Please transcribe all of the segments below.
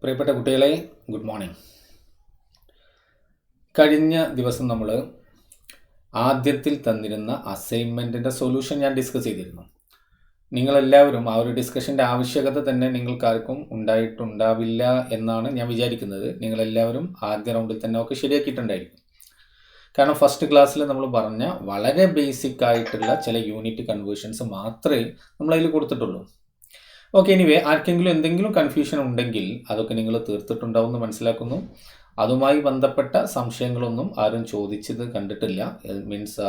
പ്രിയപ്പെട്ട കുട്ടികളെ, good morning. കഴിഞ്ഞ ദിവസം നമ്മൾ ആദ്യത്തിൽ തന്നിരുന്ന അസൈൻമെൻറ്റിൻ്റെ സൊല്യൂഷൻ ഞാൻ ഡിസ്കസ് ചെയ്തിരുന്നു. നിങ്ങളെല്ലാവരും ആ ഒരു ഡിസ്കഷൻ്റെ ആവശ്യകത തന്നെ നിങ്ങൾക്കാർക്കും ഉണ്ടായിട്ടുണ്ടാവില്ല എന്നാണ് ഞാൻ വിചാരിക്കുന്നത്. നിങ്ങളെല്ലാവരും ആദ്യ റൗണ്ടിൽ തന്നെ ഒക്കെ ശരിയാക്കിയിട്ടുണ്ടായിരിക്കും. കാരണം ഫസ്റ്റ് ക്ലാസ്സിൽ നമ്മൾ പറഞ്ഞ വളരെ ബേസിക് ആയിട്ടുള്ള ചില യൂണിറ്റ് കൺവേർഷൻസ് മാത്രമേ നമ്മളതിൽ കൊടുത്തിട്ടുള്ളൂ. ഓക്കെ, എനിവേ ആർക്കെങ്കിലും എന്തെങ്കിലും കൺഫ്യൂഷൻ ഉണ്ടെങ്കിൽ അതൊക്കെ നിങ്ങൾ തീർത്തിട്ടുണ്ടാവും എന്ന് മനസ്സിലാക്കുന്നു. അതുമായി ബന്ധപ്പെട്ട സംശയങ്ങളൊന്നും ആരും ചോദിച്ചത് കണ്ടിട്ടില്ല. മീൻസ്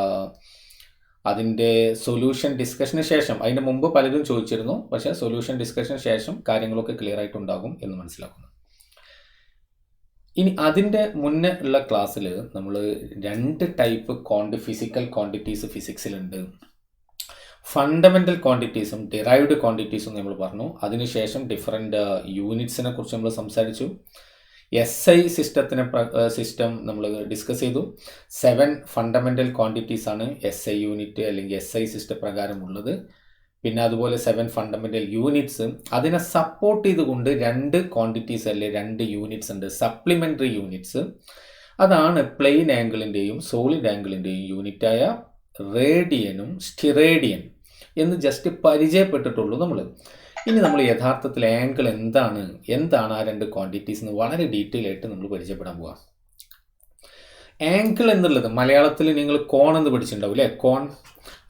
അതിൻ്റെ സൊല്യൂഷൻ ഡിസ്കഷന് ശേഷം, അതിന് മുമ്പ് പലരും ചോദിച്ചിരുന്നു, പക്ഷേ സൊല്യൂഷൻ ഡിസ്കഷന് ശേഷം കാര്യങ്ങളൊക്കെ ക്ലിയർ ആയിട്ടുണ്ടാകും എന്ന് മനസ്സിലാക്കുന്നു. ഇനി അതിൻ്റെ മുന്നേ ഉള്ള ക്ലാസ്സിൽ നമ്മൾ 2 ടൈപ്പ് ഫിസിക്കൽ ക്വാണ്ടിറ്റീസ് ഫിസിക്സിലുണ്ട്. ഫണ്ടമെൻ്റൽ ക്വാണ്ടിറ്റീസും ഡിറൈവ്ഡ് ക്വാണ്ടിറ്റീസും നമ്മൾ പറഞ്ഞു. അതിനുശേഷം ഡിഫറെൻ്റ് യൂണിറ്റ്സിനെ കുറിച്ച് നമ്മൾ സംസാരിച്ചു. SI സിസ്റ്റം നമ്മൾ ഡിസ്കസ് ചെയ്തു. 7 ഫണ്ടമെൻ്റൽ ക്വാണ്ടിറ്റീസ് ആണ് SI യൂണിറ്റ് അല്ലെങ്കിൽ SI സിസ്റ്റം പ്രകാരമുള്ളത്. പിന്നെ അതുപോലെ 7 ഫണ്ടമെൻ്റൽ യൂണിറ്റ്സ്. അതിനെ സപ്പോർട്ട് ചെയ്തുകൊണ്ട് 2 ക്വാണ്ടിറ്റീസ് അല്ലെ 2 യൂണിറ്റ്സ് ഉണ്ട്, സപ്ലിമെൻ്ററി യൂണിറ്റ്സ്. അതാണ് പ്ലെയിൻ ആംഗിളിൻ്റെയും സോളിഡ് ആംഗിളിൻ്റെയും യൂണിറ്റായ റേഡിയനും സ്റ്റിറേഡിയൻ എന്ന് ജസ്റ്റ് പരിചയപ്പെട്ടിട്ടുള്ളൂ നമ്മൾ. ഇനി നമ്മൾ യഥാർത്ഥത്തിൽ ആംഗിൾ എന്താണ് ആ 2 ക്വാണ്ടിറ്റീസ് എന്ന് വളരെ ഡീറ്റെയിൽ ആയിട്ട് നമ്മൾ പരിചയപ്പെടാൻ പോവാം. ആംഗിൾ എന്നുള്ളത് മലയാളത്തിൽ നിങ്ങൾ കോൺ എന്ന് പഠിച്ചിട്ടുണ്ടാവും അല്ലേ? കോൺ,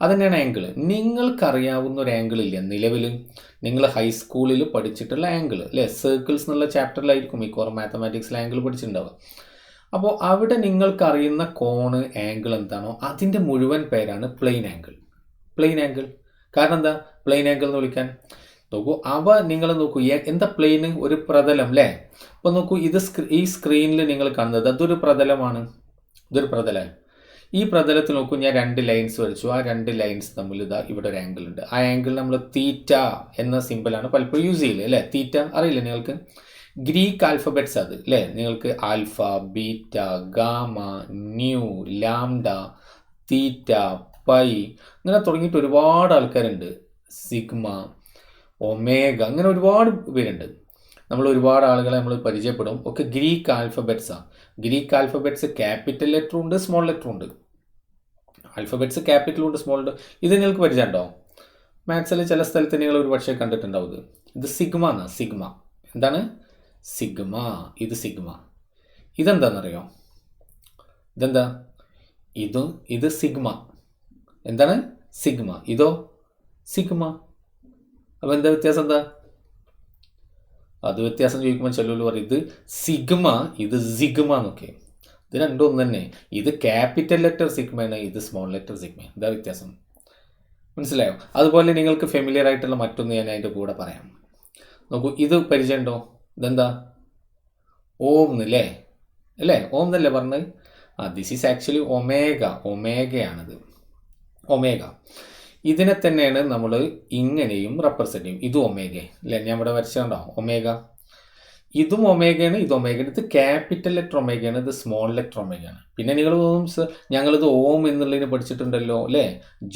അതുതന്നെയാണ് ആംഗിൾ. നിങ്ങൾക്കറിയാവുന്ന ഒരു ആംഗിൾ ഇല്ല നിലവിൽ നിങ്ങൾ ഹൈസ്കൂളിൽ പഠിച്ചിട്ടുള്ള ആംഗിൾ അല്ലേ? സർക്കിൾസ് എന്നുള്ള ചാപ്റ്ററിലായിരിക്കും മിക്കവാറും മാത്തമാറ്റിക്സിൽ ആംഗിൾ പഠിച്ചിട്ടുണ്ടാവുക. അപ്പോൾ അവിടെ നിങ്ങൾക്കറിയുന്ന കോണ് ആംഗിൾ എന്താണോ അതിൻ്റെ മുഴുവൻ പേരാണ് പ്ലെയിൻ ആംഗിൾ. പ്ലെയിൻ ആംഗിൾ കാരണം എന്താ പ്ലെയിൻ ആംഗിൾ എന്ന് വിളിക്കാൻ? നോക്കൂ, നിങ്ങൾ നോക്കൂ, എന്താ പ്ലെയിന്? ഒരു പ്രതലം അല്ലേ? അപ്പോൾ നോക്കൂ, ഈ സ്ക്രീനിൽ നിങ്ങൾ കാണുന്നത് അതൊരു പ്രതലമാണ്. ഇതൊരു പ്രതലമാണ്. ഈ പ്രതലത്തിൽ നോക്കൂ, ഞാൻ 2 ലൈൻസ് വരച്ചു. ആ 2 ലൈൻസ് തമ്മിൽ ഇവിടെ ഒരു ആംഗിൾ ഉണ്ട്. ആ ആംഗിൾ നമ്മൾ തീറ്റ എന്ന സിമ്പിളാണ് പലപ്പോഴും യൂസ് ചെയ്യില്ല അല്ലേ? തീറ്റ അറിയില്ല നിങ്ങൾക്ക്? ഗ്രീക്ക് ആൽഫബറ്റ്സ് അത് അല്ലേ? നിങ്ങൾക്ക് alpha, beta, gamma, nu, lambda, theta, pi ഇങ്ങനെ തുടങ്ങിയിട്ട് ഒരുപാട് ആൾക്കാരുണ്ട്. സിഗ്മ, ഒമേഗ, അങ്ങനെ ഒരുപാട് പേരുണ്ട്. നമ്മൾ ഒരുപാട് ആളുകളെ നമ്മൾ പരിചയപ്പെടും. ഒക്കെ ഗ്രീക്ക് ആൽഫബറ്റ്സാണ്. ഗ്രീക്ക് ആൽഫബറ്റ്സ് ക്യാപിറ്റൽ ലെറ്ററും ഉണ്ട്, സ്മോൾ ലെറ്ററും ഉണ്ട്. ആൽഫബറ്റ്സ് ക്യാപിറ്റലും ഉണ്ട്, സ്മോൾ ഉണ്ട്. ഇത് നിങ്ങൾക്ക് പരിചയമുണ്ടോ? മാത്സിൽ ചില സ്ഥലത്ത് നിങ്ങൾ ഒരു പക്ഷേ കണ്ടിട്ടുണ്ടാവും. ഇത് സിഗ്മ എന്നാണ്. സിഗ്മ എന്താണ്? സിഗ്മ. ഇത് സിഗ്മ. ഇതെന്താണെന്നറിയോ? ഇതെന്താ? ഇത് സിഗ്മ. എന്താണ്? സിഗ്മ. ഇതോ സിഗ്മ. അപ്പോൾ എന്താ വ്യത്യാസം? എന്താ അത് വ്യത്യാസം ചോദിക്കുമ്പോൾ ചെല്ലുകൾ പറയും ഇത് സിഗ്മ, ഇത് സിഗ്മ എന്നൊക്കെ. ഇത് രണ്ടും ഒന്ന് തന്നെ. ഇത് ക്യാപിറ്റൽ ലെറ്റർ സിഗ്മയാണ്, ഇത് സ്മോൾ ലെറ്റർ സിഗ്മയാണ്. എന്താ വ്യത്യാസം? മനസ്സിലായോ? അതുപോലെ നിങ്ങൾക്ക് ഫെമിലിയർ ആയിട്ടുള്ള മറ്റൊന്ന് ഞാൻ അതിൻ്റെ കൂടെ പറയാം. നോക്കൂ, ഇത് പരിചയമുണ്ടോ? ഇതെന്താ? ഓം എന്നല്ലേ? അല്ലേ? ഓം എന്നല്ലേ പറഞ്ഞത്? This is actually omega. ഒമേഗയാണിത്. ഒമേഗ. ഇതിനെ തന്നെയാണ് നമ്മൾ ഇങ്ങനെയും റെപ്രസെൻ്റ് ചെയ്യും. ഇത് ഒമേഗ അല്ലേ? ഞാൻ ഇവിടെ വരച്ചിട്ടുണ്ടോ ഒമേഗ? ഇതും ഒമേഗയാണ്, ഇത് ഒമേഗയാണ്. ഇത് ക്യാപിറ്റൽ ലെറ്റർ ഒമേഗയാണ്, ഇത് സ്മോൾ ലെറ്റർ ഒമേഗയാണ്. പിന്നെ നിങ്ങൾ ഞങ്ങളിത് ഓം എന്നുള്ളതിന് പഠിച്ചിട്ടുണ്ടല്ലോ അല്ലേ?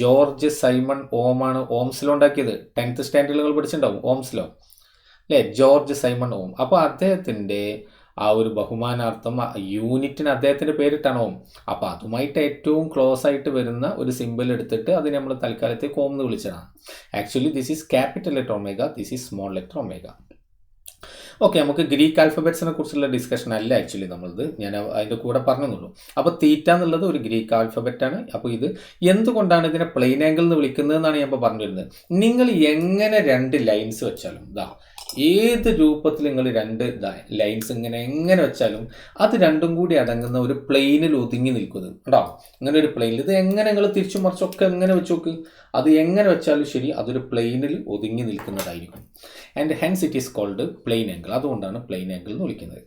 ജോർജ് സൈമൺ ഓമാണ് ഓംസ് ലോ ഉണ്ടാക്കിയത്. 10th സ്റ്റാൻഡേർഡിൽ നിങ്ങൾ പഠിച്ചിട്ടുണ്ടാവും ഓംസ് ലോ അല്ലേ? ജോർജ് സൈമൺ ഓം. അപ്പോൾ അദ്ദേഹത്തിൻ്റെ ആ ഒരു ബഹുമാനാർത്ഥം യൂണിറ്റിന് അദ്ദേഹത്തിൻ്റെ പേരിട്ടാണ് ഓം. അപ്പോൾ അതുമായിട്ട് ഏറ്റവും ക്ലോസ് ആയിട്ട് വരുന്ന ഒരു സിമ്പിൾ എടുത്തിട്ട് അതിന് നമ്മൾ തൽക്കാലത്തേക്ക് ഓം എന്ന് വിളിച്ചതാണ്. Actually this is capital letter omega, this is small letter omega. Okay, നമുക്ക് ഗ്രീക്ക് ആൽഫബറ്റ്സിനെ കുറിച്ചുള്ള ഡിസ്കഷൻ അല്ല ആക്ച്വലി നമ്മളത്, ഞാൻ അതിൻ്റെ കൂടെ പറഞ്ഞെന്നുള്ളൂ. അപ്പോൾ തീറ്റ എന്നുള്ളത് ഒരു ഗ്രീക്ക് ആൽഫബറ്റാണ്. അപ്പോൾ ഇത് എന്തുകൊണ്ടാണ് ഇതിനെ പ്ലെയിൻ ആംഗിൾ എന്ന് വിളിക്കുന്നതെന്നാണ് ഞാൻ ഇപ്പോൾ പറഞ്ഞു വരുന്നത്. നിങ്ങൾ എങ്ങനെ 2 ലൈൻസ് വെച്ചാലും ഏത് രൂപത്തിൽ നിങ്ങൾ 2 ലൈൻസ് എങ്ങനെ വെച്ചാലും അത് രണ്ടും കൂടി അടങ്ങുന്ന ഒരു പ്ലെയിനിൽ ഒതുങ്ങി നിൽക്കുന്നത് കേട്ടോ. ഇങ്ങനെ ഒരു പ്ലെയിനിൽ ഇത് എങ്ങനെ നിങ്ങൾ തിരിച്ചു മറിച്ചൊക്കെ എങ്ങനെ വെച്ച് നോക്ക്, അത് എങ്ങനെ വെച്ചാലും ശരി അതൊരു പ്ലെയിനിൽ ഒതുങ്ങി നിൽക്കുന്നതായിരിക്കും. And hence it is called plane angle. അതുകൊണ്ടാണ് പ്ലെയിൻ ആംഗിൾ എന്ന് വിളിക്കുന്നത്.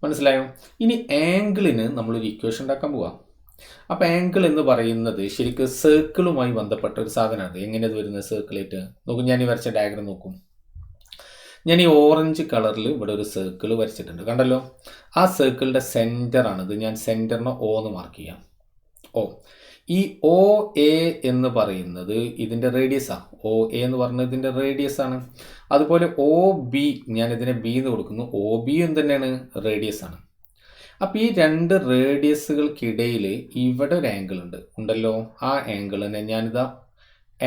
മനസ്സിലായോ? ഇനി ആംഗിളിന് നമ്മളൊരു ഇക്വേഷൻ ഉണ്ടാക്കാൻ പോവാം. അപ്പോൾ ആംഗിൾ എന്ന് പറയുന്നത് ശരിക്കും സർക്കിളുമായി ബന്ധപ്പെട്ട ഒരു സാധനമാണ്. എങ്ങനെയത് വരുന്നത് സർക്കിളായിട്ട് നോക്കും. ഞാൻ ഈ വരച്ച ഡയഗ്രം നോക്കും. ഞാൻ ഈ ഓറഞ്ച് കളറിൽ ഇവിടെ ഒരു സർക്കിൾ വരച്ചിട്ടുണ്ട്, കണ്ടല്ലോ? ആ സർക്കിളിൻ്റെ സെൻറ്ററാണിത്. ഞാൻ സെൻറ്ററിന് O എന്ന് മാർക്ക് ചെയ്യാം. O. ഈ ഒ എ എന്ന് പറയുന്നത് ഇതിൻ്റെ റേഡിയസാണ്. ഒ എ എന്ന് പറയുന്നത് ഇതിൻ്റെ റേഡിയസ് ആണ്. അതുപോലെ ഒ ബി, ഞാനിതിനെ ബി എന്ന് കൊടുക്കുന്നു, ഒ ബി തന്നെയാണ് റേഡിയസ് ആണ്. അപ്പോൾ ഈ രണ്ട് റേഡിയസുകൾക്കിടയിൽ ഇവിടെ ഒരു ആംഗിൾ ഉണ്ടല്ലോ. ആ ആംഗിളിനെ ഞാനിതാ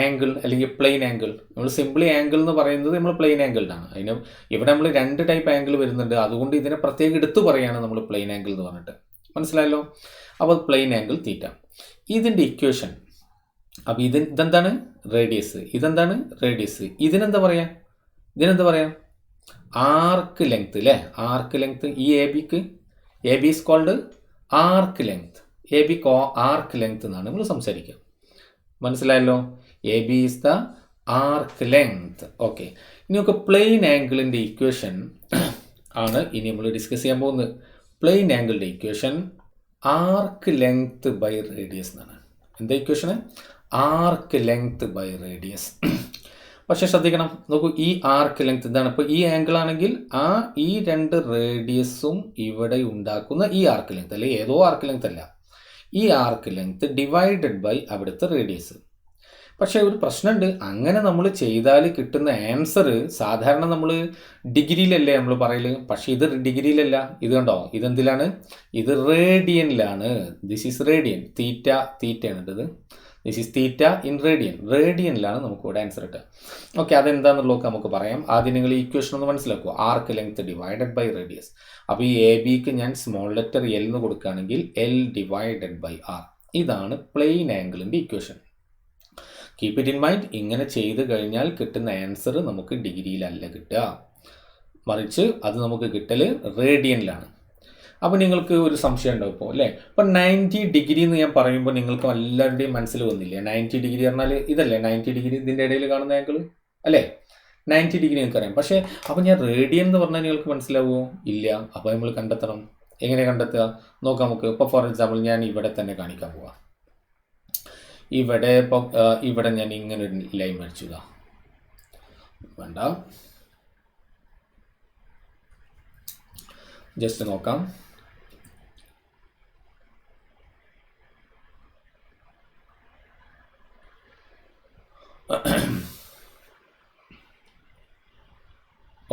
ആംഗിൾ അല്ലെങ്കിൽ പ്ലെയിൻ ആംഗിൾ, നമ്മൾ സിംപിളി ആംഗിൾ എന്ന് പറയുന്നത് നമ്മൾ പ്ലെയിൻ ആംഗിളിനാണ്. അതിന് ഇവിടെ നമ്മൾ രണ്ട് ടൈപ്പ് ആംഗിൾ വരുന്നുണ്ട്, അതുകൊണ്ട് ഇതിനെ പ്രത്യേകം എടുത്തു പറയുകയാണ് നമ്മൾ പ്ലെയിൻ ആംഗിൾ എന്ന് പറഞ്ഞിട്ട്. മനസ്സിലായല്ലോ? അപ്പോൾ പ്ലെയിൻ ആംഗിൾ തീറ്റ, ഇതിൻ്റെ ഇക്വേഷൻ. അപ്പോൾ ഇതെന്താണ്? റേഡിയസ്. ഇതെന്താണ്? റേഡിയസ്. ഇതിനെന്താ പറയാം? ആർക്ക് ലെങ്ത് അല്ലേ? Arc length. ഈ എ ബിക്ക്, A B is called arc length. A B arc length എന്നാണ് നമ്മൾ സംസാരിക്കുക. മനസ്സിലായല്ലോ? A B is the arc length. Okay, ഇനി നമുക്ക് പ്ലെയിൻ ആംഗിളിൻ്റെ ഇക്വേഷൻ ആണ് ഇനി നമ്മൾ ഡിസ്കസ് ചെയ്യാൻ പോകുന്നത്. പ്ലെയിൻ ആംഗിളിൻ്റെ equation arc length by radius എന്നാണ്. എന്താ ഇക്വേഷന്? Arc length by radius. പക്ഷെ ശ്രദ്ധിക്കണം, നോക്കൂ, ഈ ആർക്ക് ലെങ്ത് ഇതാണ്. ഇപ്പോൾ ഈ ആംഗിൾ ആണെങ്കിൽ ഈ രണ്ട് റേഡിയസും ഇവിടെ ഉണ്ടാക്കുന്ന ഈ ആർക്ക് ലെങ്ത്, അല്ലെങ്കിൽ ഏതോ ആർക്ക് ലെങ്ത് അല്ല, ഈ ആർക്ക് ലെങ്ത് ഡിവൈഡഡ് ബൈ അവിടുത്തെ റേഡിയസ്. പക്ഷേ ഒരു പ്രശ്നമുണ്ട്. അങ്ങനെ നമ്മൾ ചെയ്താൽ കിട്ടുന്ന ആൻസർ സാധാരണ നമ്മൾ ഡിഗ്രിയിലല്ലേ നമ്മൾ പറയൽ, പക്ഷേ ഇത് ഡിഗ്രിയിലല്ല. ഇത് കണ്ടോ, ഇതെന്തിലാണ്? ഇത് റേഡിയനിലാണ്. This is radian. തീറ്റയാണ് ഇത്. This is theta in radian. റേഡിയനിലാണ് നമുക്ക് ഇവിടെ ആൻസർ കിട്ടുക. ഓക്കെ, അതെന്താണെന്നുള്ളതൊക്കെ നമുക്ക് പറയാം. ആദ്യം നിങ്ങൾ ഈ ഇക്വേഷൻ ഒന്ന് മനസ്സിലാക്കുക. Arc length divided by radius. അപ്പോൾ ഈ എ ബിക്ക് ഞാൻ സ്മോൾ ലെറ്റർ എൽ എന്ന് കൊടുക്കുകയാണെങ്കിൽ എൽ ഡിവൈഡഡ് ബൈ ആർ. ഇതാണ് പ്ലെയിൻ ആംഗിളിൻ്റെ equation. Keep it in mind. ഇങ്ങനെ ചെയ്ത് കഴിഞ്ഞാൽ കിട്ടുന്ന ആൻസർ നമുക്ക് ഡിഗ്രിയിലല്ല കിട്ടുക, മറിച്ച് അത് നമുക്ക് കിട്ടൽ റേഡിയനിലാണ്. അപ്പോൾ നിങ്ങൾക്ക് ഒരു സംശയം ഉണ്ടാവും ഇപ്പോൾ അല്ലേ? ഇപ്പം 90 ഡിഗ്രി എന്ന് ഞാൻ പറയുമ്പോൾ നിങ്ങൾക്ക് എല്ലാവരുടെയും മനസ്സിൽ വന്നില്ലേ? 90 ഡിഗ്രി പറഞ്ഞാൽ ഇതല്ലേ 90 ഡിഗ്രി, ഇതിൻ്റെ ഇടയിൽ കാണുന്ന ആംഗിൾ അല്ലേ? 90 ഡിഗ്രി നിങ്ങൾക്കറിയാം. പക്ഷേ അപ്പോൾ ഞാൻ റേഡിയൻ എന്ന് പറഞ്ഞാൽ നിങ്ങൾക്ക് മനസ്സിലാവുമോ? ഇല്ല. അപ്പോൾ നമ്മൾ കണ്ടെത്തണം. എങ്ങനെ കണ്ടെത്തുക? നോക്കാം നമുക്ക്. ഇപ്പോൾ ഫോർ എക്സാമ്പിൾ ഞാൻ ഇവിടെ തന്നെ കാണിക്കാൻ പോവാം. ഇവിടെ ഞാൻ ഇങ്ങനെ ഒരു ലൈൻ വരച്ചതാ. വേണ്ട, ജസ്റ്റ് നോക്കാം.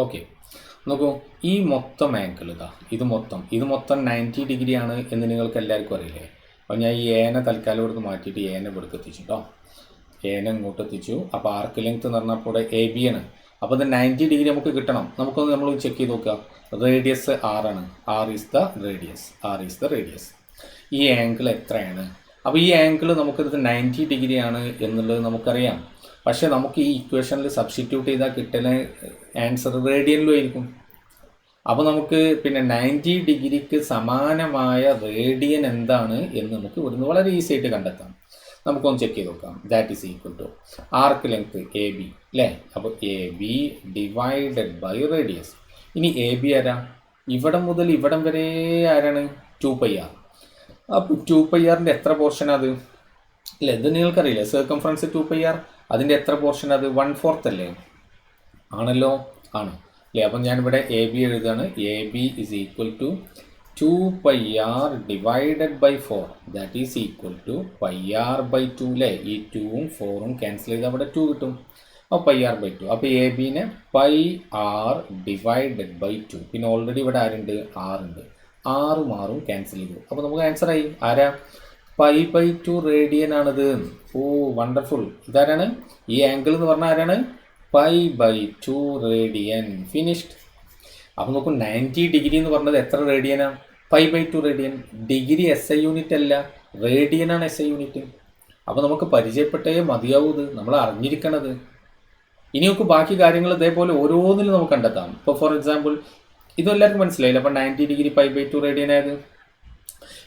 ഓക്കെ, നോക്കൂ, ഈ മൊത്തം ആംഗിൾ ഇത് മൊത്തം 90 ഡിഗ്രി ആണ് എന്ന് നിങ്ങൾക്ക് എല്ലാവർക്കും അറിയില്ലേ? അപ്പോൾ ഞാൻ ഈ ഏനെ തൽക്കാലം ഇവിടുന്ന് മാറ്റിയിട്ട് ഏനെ ഇവിടേക്ക് എത്തിച്ചു കേട്ടോ. ഏനെ ഇങ്ങോട്ട് എത്തിച്ചു. അപ്പോൾ ആർക്ക് ലെങ്ത് എന്ന് പറഞ്ഞാൽ ഇവിടെ എ ബി ആണ്. അപ്പോൾ ഇത് 90 ഡിഗ്രി നമുക്ക് കിട്ടണം. നമുക്കൊന്ന് നമ്മൾ ചെക്ക് ചെയ്ത് നോക്കുക. റേഡിയസ് ആറാണ്. R is the radius. ഈ ആംഗിൾ എത്രയാണ്? അപ്പോൾ ഈ ആംഗിൾ നമുക്കിത് 90 ഡിഗ്രി ആണ് എന്നുള്ളത് നമുക്കറിയാം. പക്ഷേ നമുക്ക് ഈ ഇക്വേഷനിൽ സബ്സ്റ്റിറ്റ്യൂട്ട് ചെയ്താൽ കിട്ടുന്ന ആൻസർ റേഡിയനിലും ആയിരിക്കും. അപ്പോൾ നമുക്ക് പിന്നെ 90 ഡിഗ്രിക്ക് സമാനമായ റേഡിയൻ എന്താണ് എന്ന് നമുക്ക് ഇവിടുന്ന് വളരെ ഈസി ആയിട്ട് കണ്ടെത്താം. നമുക്കൊന്ന് ചെക്ക് ചെയ്ത് നോക്കാം. That is equal to arc length A B അല്ലേ? അപ്പോൾ A B divided by radius. ഇനി എ ബി ആരാ? ഇവിടം മുതൽ ഇവിടം വരെ ആരാണ്? 2πr. അപ്പോൾ 2πrൻ്റെ എത്ര പോർഷൻ അത് അല്ലേ? ഇത് നിങ്ങൾക്കറിയില്ലേ? സർക്കംഫറൻസ് 2πr, അതിൻ്റെ എത്ര പോർഷൻ അത്? 1/4 അല്ലേ? ആണല്ലോ, ആണ് അല്ലേ? അപ്പം ഞാനിവിടെ എ ബി എഴുതാണ്. A B is equal to 2πr divided by 4. That is equal to πr by 2 അല്ലേ? ഈ 2ഉം 4ഉം ക്യാൻസൽ ചെയ്ത് അവിടെ 2 കിട്ടും. അപ്പോൾ πr ബൈ 2. അപ്പോൾ എ ബിനെ πr ഡിവൈഡഡ് ബൈ 2. പിന്നെ ഓൾറെഡി ഇവിടെ ആരുണ്ട്? 6 ഉണ്ട്. 6ഉം ക്യാൻസൽ ചെയ്തു. അപ്പോൾ നമുക്ക് ആൻസറായി. ആരാ? π/2 റേഡിയൻ ആണിത്. ഓ, വണ്ടർഫുൾ. ഇതാരാണ്? ഈ ആംഗിൾ എന്ന് പറഞ്ഞാൽ ആരാണ്? π/2 റേഡിയൻ. ഫിനിഷ്ഡ്. അപ്പോൾ നോക്കൂ, 90 ഡിഗ്രി എന്ന് പറഞ്ഞത് എത്ര റേഡിയനാണ്? π/2 റേഡിയൻ. ഡിഗ്രി SI യൂണിറ്റ് അല്ല, റേഡിയനാണ് SI യൂണിറ്റ്. അപ്പോൾ നമുക്ക് പരിചയപ്പെട്ടേ മതിയാവൂത്, നമ്മൾ അറിഞ്ഞിരിക്കണത്. ഇനി നമുക്ക് ബാക്കി കാര്യങ്ങൾ ഇതേപോലെ ഓരോന്നിലും നമുക്ക് കണ്ടെത്താം. ഇപ്പോൾ ഫോർ എക്സാമ്പിൾ ഇതെല്ലാവർക്കും മനസ്സിലായില്ല. അപ്പോൾ 90 ഡിഗ്രി π/2 റേഡിയൻ ആയത്.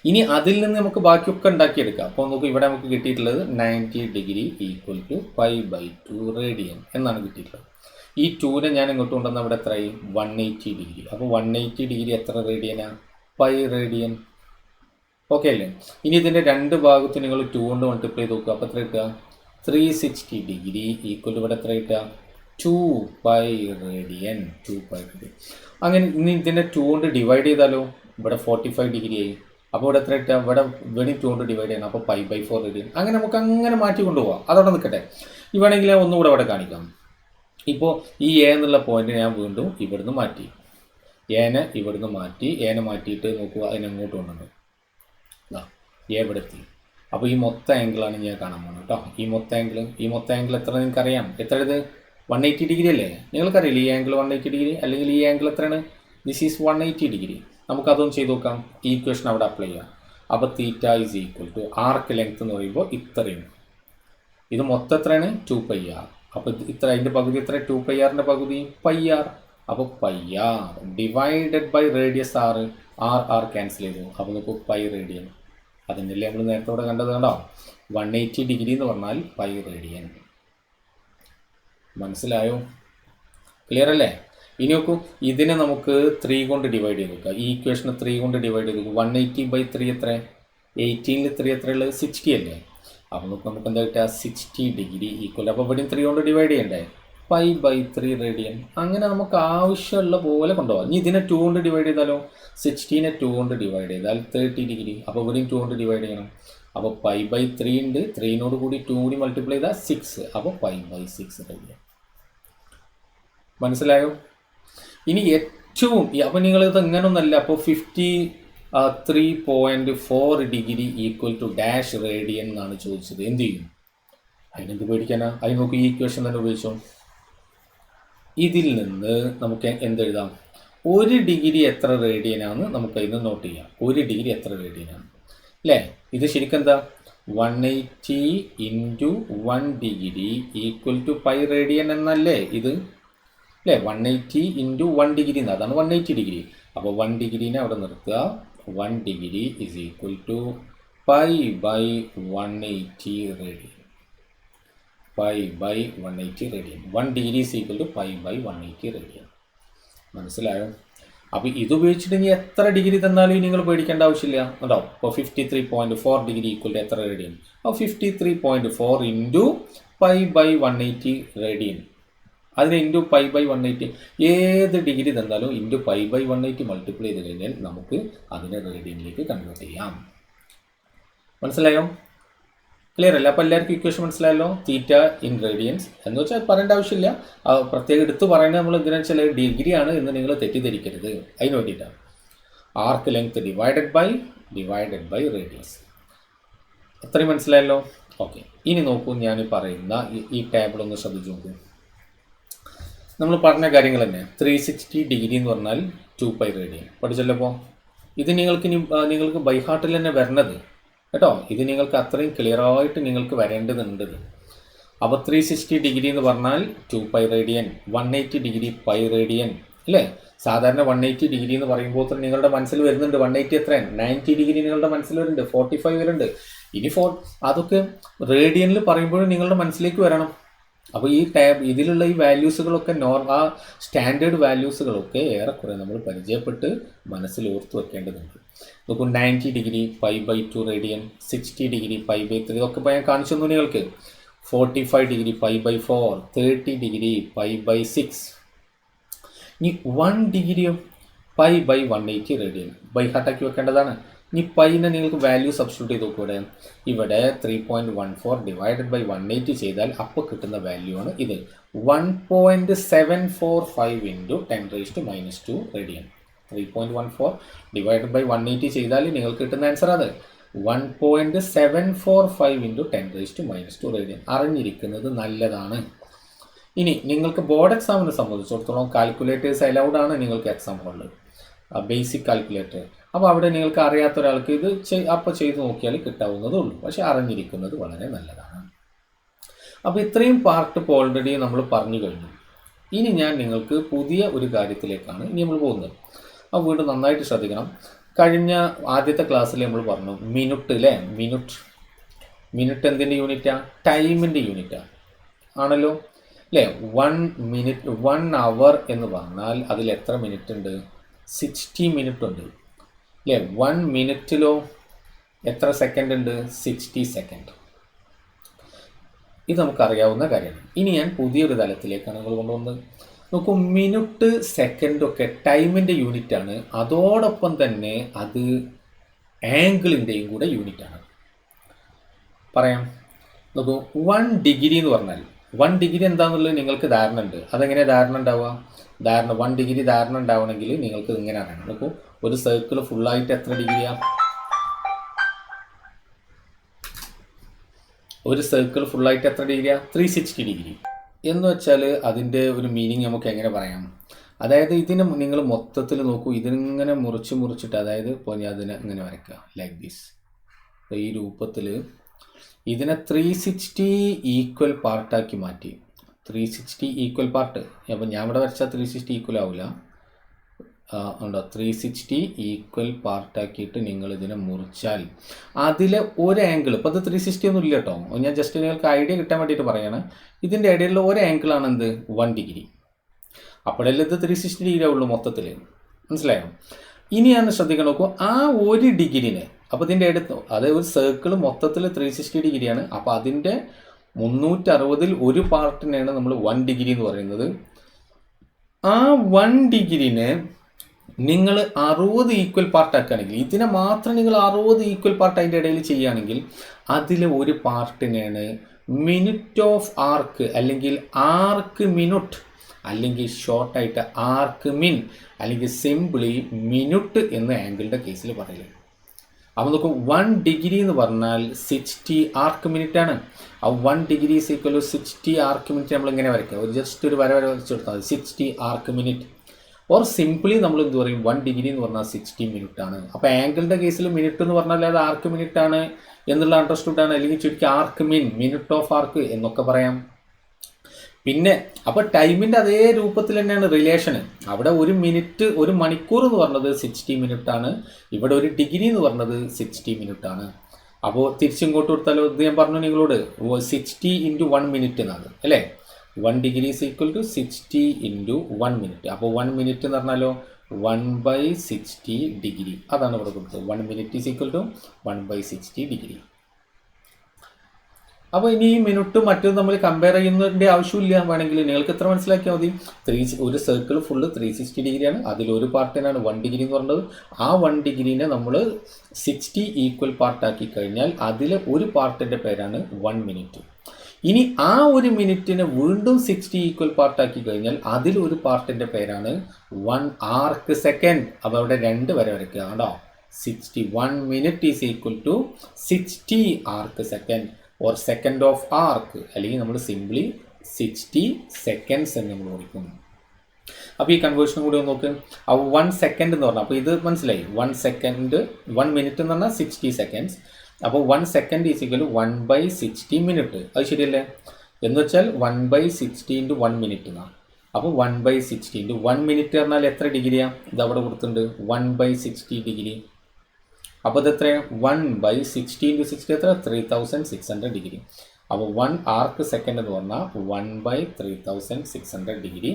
ഇനി അതിൽ നിന്ന് നമുക്ക് ബാക്കിയൊക്കെ ഉണ്ടാക്കിയെടുക്കാം. അപ്പോൾ നമുക്ക് ഇവിടെ നമുക്ക് കിട്ടിയിട്ടുള്ളത് 90 ഡിഗ്രി ഈക്വൽ ടു π/2 റേഡിയൻ എന്നാണ് കിട്ടിയിട്ടുള്ളത്. ഈ 2നെ ഞാൻ ഇങ്ങോട്ട് കൊണ്ടുവന്ന അവിടെ എത്രയായി? 180 ഡിഗ്രി. അപ്പോൾ 180 ഡിഗ്രി എത്ര റേഡിയനാണ്? π റേഡിയൻ. ഓക്കെ അല്ലേ? ഇനി ഇതിൻ്റെ രണ്ട് ഭാഗത്ത് നിങ്ങൾ 2 കൊണ്ട് മൾട്ടിപ്ലൈ ചെയ്ത് നോക്കുക. അപ്പോൾ എത്ര കിട്ടുക? 360 ഡിഗ്രി ഈക്വൽ ഇവിടെ എത്ര കിട്ടുക? 2π റേഡിയൻ. അങ്ങനെ ഇനി ഇതിൻ്റെ 2 കൊണ്ട് ഡിവൈഡ് ചെയ്താലോ? ഇവിടെ 45 ഡിഗ്രി ആയി. അപ്പോൾ ഇവിടെ എത്ര കിട്ടുക, ഇവിടെ 2 കൊണ്ട് ഡിവൈഡ് ചെയ്യണം, അപ്പോൾ π/4 റേഡിയൻ. അങ്ങനെ നമുക്ക് അങ്ങനെ മാറ്റി കൊണ്ടുപോകാം. അതവിടെ നിൽക്കട്ടെ. വേണമെങ്കിൽ ഞാൻ ഒന്നുകൂടെ അവിടെ കാണിക്കാം. ഇപ്പോൾ ഈ എ എന്നുള്ള പോയിന്റ് ഞാൻ വീണ്ടും ഇവിടുന്ന് മാറ്റി, ഏനെ ഇവിടുന്ന് മാറ്റി, ഏനെ മാറ്റിയിട്ട് നോക്കുക, അതിനെങ്ങോട്ട് കൊണ്ടുവന്നു എ ഇവിടെ എത്തി. അപ്പോൾ ഈ മൊത്തം ആംഗിളാണ് ഞാൻ കാണാൻ പോകുന്നത് കേട്ടോ. ഈ മൊത്തം ആംഗിൾ എത്ര നിങ്ങൾക്കറിയാം? എത്ര ഇത് 180 ഡിഗ്രി അല്ലേ? നിങ്ങൾക്കറിയില്ല ഈ ആംഗിൾ 180 ഡിഗ്രി, അല്ലെങ്കിൽ ഈ ആംഗിൾ എത്രയാണ്? This is 180 degree. നമുക്കതൊന്നും ചെയ്ത് നോക്കാം. ഈ ഇക്വേഷൻ അവിടെ അപ്ലൈ ചെയ്യാം. അപ്പോൾ theta is equal to arc length എന്ന് പറയുമ്പോൾ ഇത്രയും, ഇത് മൊത്തം എത്രയാണ്? 2πr. അപ്പോൾ ഇത്ര, അതിൻ്റെ പകുതി എത്ര? 2πrൻ്റെ പകുതി πr. അപ്പോൾ πr divided by radius r cancel ചെയ്തു. അപ്പോൾ നമുക്ക് π റേഡിയൻ. അതിൻ്റെ നമ്മൾ നേരത്തെ ഇവിടെ കണ്ടത് കണ്ടോ, 180 ഡിഗ്രി എന്ന് പറഞ്ഞാൽ π റേഡിയൻ. മനസ്സിലായോ? ക്ലിയർ അല്ലേ? ഇനി നോക്കൂ, ഇതിനെ നമുക്ക് 3 കൊണ്ട് ഡിവൈഡ് ചെയ്ത് നോക്കുക. ഈ ഇക്വേഷന് 3 കൊണ്ട് ഡിവൈഡ് ചെയ്ത് നോക്കുക. 180/3 എത്ര? 18ൽ 3 എത്രയുള്ളത്? 60 അല്ലേ? അപ്പോൾ നമുക്ക് എന്താ കിട്ടുക? 60 ഡിഗ്രി ഈക്വൽ. അപ്പോൾ ഇവിടെയും 3 കൊണ്ട് ഡിവൈഡ് ചെയ്യണ്ടേ? π/3 റേഡിയൻ. അങ്ങനെ നമുക്ക് ആവശ്യമുള്ള പോലെ കൊണ്ടുപോകാം. ഇനി ഇതിനെ 2 കൊണ്ട് ഡിവൈഡ് ചെയ്താലോ? 16നെ 2 കൊണ്ട് ഡിവൈഡ് ചെയ്താൽ 30 ഡിഗ്രി. അപ്പോൾ ഇവിടെയും 2 കൊണ്ട് ഡിവൈഡ് ചെയ്യണം. അപ്പോൾ π/3 ഉണ്ട്, 3നോട് കൂടി 2 കൂടി മൾട്ടിപ്ലൈ ചെയ്താൽ 6. അപ്പോൾ π/6 റേഡിയൻ. മനസ്സിലായോ? ഇനി ഏറ്റവും, അപ്പോൾ നിങ്ങളിത് ഇങ്ങനൊന്നല്ല. അപ്പോൾ 53.4 degree equal to dash radian എന്നാണ് ചോദിച്ചത്. എന്ത് ചെയ്യും? അതിനെന്ത് പേടിക്കാനാ? അതിന് നോക്കി ഈ ഇക്വേഷൻ തന്നെ ഉപയോഗിച്ചോ. ഇതിൽ നിന്ന് നമുക്ക് എന്തെഴുതാം? 1 ഡിഗ്രി എത്ര റേഡിയനാണെന്ന് നമുക്ക് അതിന് നോട്ട് ചെയ്യാം. 1 ഡിഗ്രി എത്ര റേഡിയനാണ് അല്ലേ? ഇത് ശരിക്കും എന്താ? 180 × 1 ഡിഗ്രി ഈക്വൽ ടു π റേഡിയൻ എന്നല്ലേ ഇത് അല്ലേ? 180 × 1 ഡിഗ്രി എന്ന്, അതാണ് 180 ഡിഗ്രി. അപ്പോൾ 1 ഡിഗ്രീനെ അവിടെ നിർത്തുക. 1 degree is equal to π/180 radian. π/180 radian. 1 degree is equal to π/180 radian. മനസ്സിലായോ? അപ്പോൾ ഇത് ഉപയോഗിച്ചിട്ട് ഇനി എത്ര ഡിഗ്രി തന്നാലും നിങ്ങൾ പേടിക്കേണ്ട ആവശ്യമില്ല കേട്ടോ. അപ്പോൾ 53.4 ഡിഗ്രി ഈക്വൽ ടു എത്ര റേഡിയൻ? അപ്പോൾ 53.4 × π/180 റേഡിയൻ. അതിന് ഇൻറ്റു π/180, ഏത് ഡിഗ്രി തന്നാലും ഇൻറ്റു π/180 മൾട്ടിപ്ലൈ ചെയ്ത് കഴിഞ്ഞാൽ നമുക്ക് അതിനെ റേഡിയനിലേക്ക് കൺവേർട്ട് ചെയ്യാം. മനസ്സിലായോ? ക്ലിയർ അല്ല? അപ്പോൾ എല്ലാവർക്കും ഇക്വേഷൻ മനസ്സിലായല്ലോ. തീറ്റ ഇൻ റേഡിയൻസ് എന്ന് വെച്ചാൽ പറയേണ്ട ആവശ്യമില്ല. പ്രത്യേകം എടുത്ത് പറയുന്നത് നമ്മൾ എന്തിനാ വെച്ചാൽ ഡിഗ്രിയാണ് എന്ന് നിങ്ങൾ തെറ്റിദ്ധരിക്കരുത്. അതിന് വേണ്ടിയിട്ടാണ്. Arc length divided by radius. അത്രയും മനസ്സിലായല്ലോ? ഓക്കെ. ഇനി നോക്കൂ, ഞാൻ പറയുന്ന ഈ ടേബിൾ ഒന്ന് ശ്രദ്ധിച്ചു നോക്കൂ. നമ്മൾ പറഞ്ഞ കാര്യങ്ങൾ തന്നെ. 360 ഡിഗ്രി എന്ന് പറഞ്ഞാൽ 2π റേഡിയൻ പഠിച്ചല്ലോ. ഇത് നിങ്ങൾക്ക് ബൈ ഹാർട്ടിൽ തന്നെ വരണത് കേട്ടോ. ഇത് നിങ്ങൾക്ക് അത്രയും ക്ലിയറായിട്ട് നിങ്ങൾക്ക് വരേണ്ടതുണ്ട്. അപ്പോൾ 360 ഡിഗ്രി എന്ന് പറഞ്ഞാൽ 2π റേഡിയൻ, 180 ഡിഗ്രി π റേഡിയൻ അല്ലേ? സാധാരണ 180 ഡിഗ്രി എന്ന് പറയുമ്പോൾ നിങ്ങളുടെ മനസ്സിൽ വരുന്നുണ്ട് 180 എത്രയാണ്? 90 ഡിഗ്രി നിങ്ങളുടെ മനസ്സിൽ വരുന്നുണ്ട്, 45 വരുന്നുണ്ട്. ഇനി അതൊക്കെ റേഡിയനിൽ പറയുമ്പോഴും നിങ്ങളുടെ മനസ്സിലേക്ക് വരണം. അപ്പോൾ ഇതിലുള്ള ഈ വാല്യൂസുകളൊക്കെ ആ സ്റ്റാൻഡേർഡ് വാല്യൂസുകളൊക്കെ ഏറെക്കുറെ നമ്മൾ പരിചയപ്പെട്ട് മനസ്സിൽ ഓർത്ത് വെക്കേണ്ടതുണ്ട്. നോക്കൂ, 90 ഡിഗ്രി π/2 റേഡിയൻ, 60 ഡിഗ്രി π/3 ഇതൊക്കെ ഞാൻ കാണിച്ചു തന്നു നിങ്ങൾക്ക്. 45 ഡിഗ്രി π/4, 30 ഡിഗ്രി π/6. ഇനി 1 ഡിഗ്രിയോ π/180 റേഡിയൻ ബൈ ഹാർട്ടാക്കി വെക്കേണ്ടതാണ്. ഇനി പൈനെ നിങ്ങൾക്ക് വാല്യൂ സബ്സ്റ്റിറ്റ്യൂട്ട് ചെയ്ത് നോക്കൂടെ. ഇവിടെ 3.14 ഡിവൈഡഡ് ബൈ 180 ചെയ്താൽ അപ്പോൾ കിട്ടുന്ന വാല്യൂ ആണ് ഇത്. 1.745 × 10⁻² റേഡിയൻ. 3.14 ഡിവൈഡഡ് ബൈ 180 ചെയ്താൽ നിങ്ങൾക്ക് കിട്ടുന്ന ആൻസർ അത് 1.745 × 10⁻² റേഡിയൻ. അറിഞ്ഞിരിക്കുന്നത് നല്ലതാണ്. ഇനി നിങ്ങൾക്ക് ബോർഡ് എക്സാമിനെ സംബന്ധിച്ചിടത്തോളം കാൽക്കുലേറ്റേഴ്സ് അലൗഡ് ആണ് നിങ്ങൾക്ക് എക്സാം ഹോളിൽ, ബേസിക് കാൽക്കുലേറ്റർ. അപ്പോൾ അവിടെ നിങ്ങൾക്ക് അറിയാത്ത ഒരാൾക്ക് ഇത് അപ്പോൾ ചെയ്ത് നോക്കിയാൽ കിട്ടാവുന്നതേ ഉള്ളൂ. പക്ഷേ അറിഞ്ഞിരിക്കുന്നത് വളരെ നല്ലതാണ്. അപ്പോൾ ഇത്രയും പാർട്ട് ഇപ്പോൾ ഓൾറെഡി നമ്മൾ പറഞ്ഞു കഴിഞ്ഞു. ഇനി ഞാൻ നിങ്ങൾക്ക് പുതിയ ഒരു കാര്യത്തിലേക്കാണ് ഇനി നമ്മൾ പോകുന്നത്. അപ്പോൾ വീണ്ടും നന്നായിട്ട് ശ്രദ്ധിക്കണം. കഴിഞ്ഞ ആദ്യത്തെ ക്ലാസ്സിൽ നമ്മൾ പറഞ്ഞു മിനിറ്റ് അല്ലേ? മിനിറ്റ് എന്തിൻ്റെ യൂണിറ്റാണ്? ടൈമിൻ്റെ യൂണിറ്റാണ് ആണല്ലോ അല്ലേ? 1 മിനിറ്റ് 1 അവർ എന്ന് പറഞ്ഞാൽ അതിൽ എത്ര മിനിറ്റ് ഉണ്ട്? 60 മിനിറ്റ് ഉണ്ട് അല്ലേ? 1 മിനിറ്റിലോ എത്ര സെക്കൻഡ് ഉണ്ട്? 60 സെക്കൻഡ്. ഇത് നമുക്കറിയാവുന്ന കാര്യമാണ്. ഇനി ഞാൻ പുതിയൊരു തലത്തിലേക്കാണ് നിങ്ങൾ കൊണ്ടുവന്നത്. നോക്കൂ, മിനിറ്റ് സെക്കൻഡൊക്കെ ടൈമിൻ്റെ യൂണിറ്റാണ്. അതോടൊപ്പം തന്നെ അത് ആംഗിളിൻ്റെയും കൂടെ യൂണിറ്റാണ്. പറയാം, നോക്കൂ, 1 ഡിഗ്രി എന്ന് പറഞ്ഞാൽ 1 ഡിഗ്രി എന്താണെന്നുള്ളത് നിങ്ങൾക്ക് ധാരണ ഉണ്ട്. അതെങ്ങനെ ധാരണ ഉണ്ടാവുക? 1 ഡിഗ്രി ധാരണ ഉണ്ടാവണമെങ്കിൽ നിങ്ങൾക്ക് ഇങ്ങനെ അറിയണം. നോക്കൂ, ഒരു സർക്കിൾ ഫുള്ളായിട്ട് എത്ര ഡിഗ്രിയാണ്? ഒരു സർക്കിൾ ഫുള്ളായിട്ട് എത്ര ഡിഗ്രിയാണ്? 360 ഡിഗ്രി. എന്ന് വെച്ചാൽ അതിൻ്റെ ഒരു മീനിങ് നമുക്ക് എങ്ങനെ പറയാം? അതായത് ഇതിനെ നിങ്ങൾ മൊത്തത്തിൽ നോക്കൂ, ഇതിനിങ്ങനെ മുറിച്ചിട്ട്, അതായത് ഇപ്പോൾ ഞാൻ അതിനെ ഇങ്ങനെ വരയ്ക്കുക ലൈക്ക് ദിസ്. അപ്പോൾ ഈ രൂപത്തിൽ ഇതിനെ 360 ഈക്വൽ പാർട്ടാക്കി മാറ്റി. 360 ഈക്വൽ പാർട്ട്. അപ്പോൾ ഞാൻ ഇവിടെ വരച്ചാൽ 360 ഈക്വൽ ആവില്ല, ഉണ്ടോ? 360 ഈക്വൽ പാർട്ടാക്കിയിട്ട് നിങ്ങൾ ഇതിനെ മുറിച്ചാൽ അതിലെ ഒരു ആംഗിൾ, ഇപ്പോൾ അത് 360 ഒന്നും ഇല്ല കേട്ടോ, ഞാൻ ജസ്റ്റ് നിങ്ങൾക്ക് ഐഡിയ കിട്ടാൻ വേണ്ടിയിട്ട് പറയുകയാണ്. ഇതിൻ്റെ ഇടയിലുള്ള ഒരു ആംഗിളാണ് എന്ത്? 1 ഡിഗ്രി. അപ്പോഴല്ലേ ഇത് 360 ഡിഗ്രി ആവുള്ളൂ മൊത്തത്തിൽ. മനസ്സിലായോ? ഇനിയാണ് ശ്രദ്ധിക്കാൻ നോക്കൂ, ആ ഒരു ഡിഗ്രിനെ, അപ്പോൾ ഇതിൻ്റെ അടുത്ത്, അതായത് ഒരു സർക്കിൾ മൊത്തത്തിൽ 360 ഡിഗ്രിയാണ്. അപ്പോൾ അതിൻ്റെ 360-ൽ ഒരു പാർട്ടിനെയാണ് നമ്മൾ 1 ഡിഗ്രി എന്ന് പറയുന്നത്. ആ 1 ഡിഗ്രിനെ നിങ്ങൾ 60 ഈക്വൽ പാർട്ടാക്കുകയാണെങ്കിൽ, ഇതിനെ മാത്രം നിങ്ങൾ 60 ഈക്വൽ പാർട്ട് അതിൻ്റെ ഇടയിൽ ചെയ്യുകയാണെങ്കിൽ അതിൽ ഒരു പാർട്ടിനെയാണ് മിനിറ്റ് ഓഫ് ആർക്ക്, അല്ലെങ്കിൽ ആർക്ക് മിനിറ്റ്, അല്ലെങ്കിൽ ഷോർട്ടായിട്ട് ആർക്ക് മിൻ, അല്ലെങ്കിൽ സിംപിളി മിനിറ്റ് എന്ന ആംഗിളിൻ്റെ കേസിൽ പറയില്ല. അപ്പോൾ നോക്കും, 1 ഡിഗ്രി എന്ന് പറഞ്ഞാൽ 60 ആർക്ക് മിനിറ്റ് ആണ്. ആ 1 degree is equal 60 arc minute നമ്മൾ ഇങ്ങനെ വരയ്ക്കുക, ഒരു ജസ്റ്റ് ഒരു വര വരച്ച് കൊടുത്താൽ 60 ആർക്ക് മിനിറ്റ്. ഓർ സിംപിളി നമ്മൾ എന്ത് പറയും? 1 ഡിഗ്രി എന്ന് പറഞ്ഞാൽ 60 മിനിറ്റ് ആണ്. അപ്പോൾ ആംഗിളിൻ്റെ കേസിൽ മിനിറ്റ് എന്ന് പറഞ്ഞാൽ അത് ആർക്ക് മിനിറ്റ് ആണ് എന്നുള്ള അണ്ടർസ്റ്റുഡ് ആണ്, അല്ലെങ്കിൽ ചുരുക്കി ആർക്ക് മിൻ, മിനിറ്റ് ഓഫ് ആർക്ക് എന്നൊക്കെ പറയാം. പിന്നെ അപ്പോൾ ടൈമിൻ്റെ അതേ രൂപത്തിൽ തന്നെയാണ് റിലേഷന്. അവിടെ ഒരു മിനിറ്റ്, ഒരു മണിക്കൂർ എന്ന് പറഞ്ഞത് 60 മിനിറ്റ് ആണ്. ഇവിടെ ഒരു ഡിഗ്രി എന്ന് പറഞ്ഞത് 60 മിനിറ്റ് ആണ്. അപ്പോൾ തിരിച്ചിങ്ങോട്ട് കൊടുത്താലോ, ഇത് ഞാൻ പറഞ്ഞു നിങ്ങളോട്, 60 × 1 മിനിറ്റ് എന്നാണ് അല്ലേ? 1 degree is equal to 60 × 1 minute. അപ്പോൾ 1 മിനിറ്റ് എന്ന് പറഞ്ഞാലോ 1/60 ഡിഗ്രി. അതാണ് ഇവിടെ കൊടുത്തത്. 1 minute is equal to 1/60 degree. അപ്പോൾ ഇനി ഈ മിനിറ്റും മറ്റും നമ്മൾ കമ്പയർ ചെയ്യുന്നതിൻ്റെ ആവശ്യമില്ല. വേണമെങ്കിൽ നിങ്ങൾക്ക് എത്ര മനസ്സിലാക്കിയാൽ മതി. ഒരു സർക്കിൾ ഫുള്ള് 360 ഡിഗ്രിയാണ്. അതിലൊരു പാർട്ടിനാണ് 1 ഡിഗ്രി എന്ന് പറഞ്ഞത്. ആ 1 ഡിഗ്രീനെ നമ്മൾ 60 ഈക്വൽ പാർട്ടാക്കി കഴിഞ്ഞാൽ അതിലെ ഒരു പാർട്ടിൻ്റെ പേരാണ് 1 മിനിറ്റ്. ഇനി ആ ഒരു മിനിറ്റിനെ വീണ്ടും 60 ഈക്വൽ പാർട്ടാക്കി കഴിഞ്ഞാൽ അതിലൊരു പാർട്ടിൻ്റെ പേരാണ് 1 ആർക്ക് സെക്കൻഡ്. അപ്പോൾ അവിടെ 2 വരെ വരയ്ക്കുക കേട്ടോ. 1 minute is equal to 60 arc second or second of arc, അല്ലെങ്കിൽ നമ്മൾ സിംപ്ലി 60 സെക്കൻഡ്സ് എന്ന് നമ്മൾ വിളിക്കുന്നു. അപ്പോൾ ഈ കൺവേർഷനും കൂടി ഒന്ന് നോക്ക്. അപ്പോൾ 1 സെക്കൻഡ് എന്ന് പറഞ്ഞാൽ, അപ്പോൾ ഇത് മനസ്സിലായി, 1 സെക്കൻഡ്, 1 മിനിറ്റ് എന്ന് പറഞ്ഞാൽ 60 സെക്കൻഡ്സ്. അപ്പോൾ 1 സെക്കൻഡ് ഈസ് ഈക്വൽ 1/60 മിനിറ്റ്. അത് ശരിയല്ലേ? എന്ന് വെച്ചാൽ 1/60 × 1 മിനിറ്റ് എന്നാണ്. അപ്പോൾ 1/60 × 1 മിനിറ്റ് പറഞ്ഞാൽ എത്ര ഡിഗ്രിയാണ്? ഇത് അവിടെ കൊടുത്തിട്ടുണ്ട്, 1/60 ഡിഗ്രി. അപ്പോൾ ഇത് എത്രയാണ്? 1/60 × 60 എത്ര? 3600 ഡിഗ്രി. അപ്പോൾ 1 ആർക്ക് സെക്കൻഡ് എന്ന് പറഞ്ഞാൽ 1/3600 ഡിഗ്രി,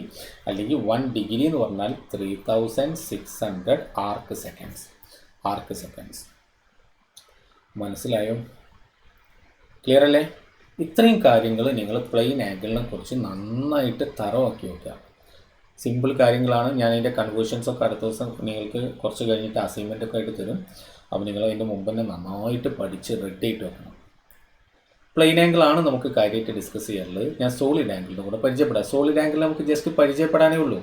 അല്ലെങ്കിൽ 1 ഡിഗ്രി എന്ന് പറഞ്ഞാൽ 3600 ആർക്ക് സെക്കൻഡ്സ്. മനസ്സിലായോ? ക്ലിയർ അല്ലേ? ഇത്രയും കാര്യങ്ങൾ നിങ്ങൾ പ്ലെയിൻ ആംഗിളിനെ കുറിച്ച് നന്നായിട്ട് തറവാക്കി വെക്കുക. സിമ്പിൾ കാര്യങ്ങളാണ്. ഞാൻ അതിൻ്റെ കൺവേർഷൻസൊക്കെ അടുത്ത ദിവസം നിങ്ങൾക്ക് കുറച്ച് കഴിഞ്ഞിട്ട് അസൈൻമെൻ്റ് ഒക്കെ ആയിട്ട് തരും. അപ്പോൾ നിങ്ങൾ അതിൻ്റെ മുമ്പ് തന്നെ നന്നായിട്ട് പഠിച്ച് റെഡി ആയിട്ട് വെക്കണം. പ്ലെയിൻ ആംഗിളാണ് നമുക്ക് കാര്യമായിട്ട് ഡിസ്കസ് ചെയ്യാറുള്ളത്. ഞാൻ സോളിഡ് ആംഗിളിൻ്റെ കൂടെ പരിചയപ്പെടാം. സോളിഡ് ആംഗിൾ നമുക്ക് ജസ്റ്റ് പരിചയപ്പെടാനേ ഉള്ളൂ.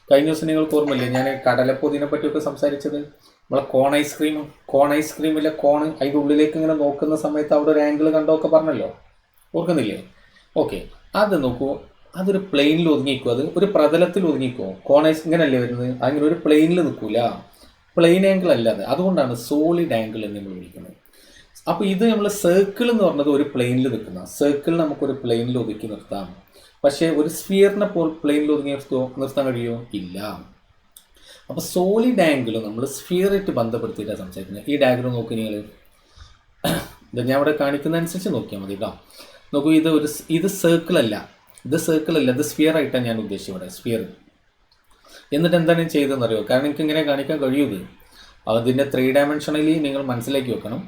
കഴിഞ്ഞ ദിവസം നിങ്ങൾക്ക് ഓർമ്മയില്ലേ ഞാൻ കടലപ്പൊതിനെ പറ്റിയൊക്കെ സംസാരിച്ചത്? നമ്മളെ കോൺ ഐസ്ക്രീമിലെ കോണ് അതിൻ്റെ ഉള്ളിലേക്ക് ഇങ്ങനെ നോക്കുന്ന സമയത്ത് അവിടെ ഒരു ആംഗിൾ കണ്ടൊക്കെ പറഞ്ഞല്ലോ, ഓർക്കുന്നില്ലേ? ഓക്കെ, അത് നോക്കൂ, അതൊരു പ്ലെയിനിൽ ഒതുങ്ങിക്കും, അത് ഒരു പ്രതലത്തിൽ ഒതുങ്ങിക്കോ. കോൺ ഐസ് ഇങ്ങനെയല്ലേ വരുന്നത്, അങ്ങനെ ഒരു പ്ലെയിനിൽ നിൽക്കൂല, പ്ലെയിൻ ആംഗിൾ അല്ലാതെ. അതുകൊണ്ടാണ് സോളിഡ് ആംഗിൾ എന്ന് നമ്മൾ വിളിക്കുന്നത്. അപ്പോൾ ഇത് നമ്മൾ സർക്കിൾ എന്ന് പറഞ്ഞത് ഒരു പ്ലെയിനിൽ നിൽക്കുന്ന സർക്കിൾ നമുക്കൊരു പ്ലെയിനിൽ ഒതുക്കി നിർത്താം. പക്ഷേ ഒരു സ്ഫിയറിനെ പ്ലെയിനിൽ ഒതുങ്ങി നിർത്താൻ കഴിയുമോ? ഇല്ല. അപ്പോൾ സോളിഡ് ആംഗിൾ നമ്മൾ സ്ഫിയറായിട്ട് ബന്ധപ്പെടുത്തിയിട്ടാണ് സംസാരിക്കുന്നത്. ഈ ഡയഗ്രം നോക്കി നിങ്ങൾ, ഇത് ഞാൻ ഇവിടെ കാണിക്കുന്ന അനുസരിച്ച് നോക്കിയാൽ മതി കേട്ടോ. നോക്കൂ, ഇത് സർക്കിളല്ല, ഇത് സ്ഫിയർ ആയിട്ടാണ് ഞാൻ ഉദ്ദേശിച്ചത് ഇവിടെ, സ്ഫിയർ. എന്നിട്ട് എന്താണ് ഞാൻ ചെയ്തതെന്ന് അറിയുമോ? കാരണം എനിക്ക് ഇങ്ങനെ കാണിക്കാൻ കഴിയുന്നത് അതിൻ്റെ 3 ഡയമെൻഷനലി നിങ്ങൾ മനസ്സിലാക്കി വെക്കണം.